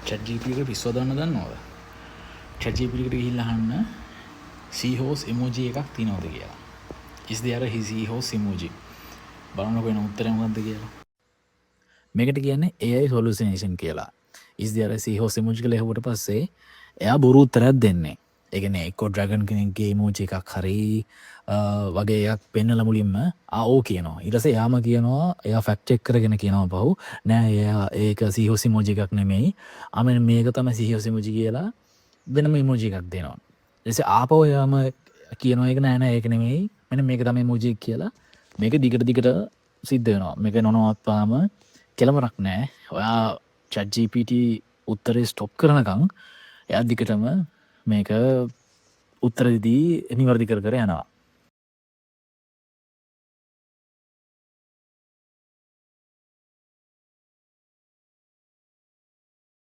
chat GPT එක පිස්සුව දාන්න දන්නවද? chat GPT එකට ගිහිල්ලා අහන්න seahorse emoji එකක් තියෙනවද කියලා. is there a seahorse emoji? බලන්නකො වෙන උත්තරය මොකක්ද කියලා. මේකට කියන්නේ AI hallucination කියලා. is there a seahorse emoji කියලා ඇහුවට පස්සේ එයා බොරු උත්තරයක් දෙන්නේ. ඒ කියන්නේ එක්කෝ ඩ්‍රැගන් කෙනෙක්ගේ emoji එකක් හරි වගේ එකක් පෙන්නලා මුලින්ම ඕ කියනවා. ඊට පස්සේ එයාම කියනවා එයා ෆැක්ට් චෙක් කරගෙන කියනවා පහු නෑ එයා ඒක seahorse emoji එකක් නෙමෙයි. ආ මේක තමයි seahorse emoji කියලා වෙනම emoji එකක් දෙනවා. ඊට පස්සේ ආපහු එයාම කියනවා ඒක නෑ ඒක නෙමෙයි. මෙන්න මේක තමයි emoji එක කියලා. මේක දිගට සිද්ධ වෙනවා. මේක නොනවත්වාම කෙලවරක් නෑ. ඔයා chat GPT උත්තරේ ස්ටොප් කරනකම් එයා දිගටම මේක උත්තර දී නිවැරදි කර යනවා.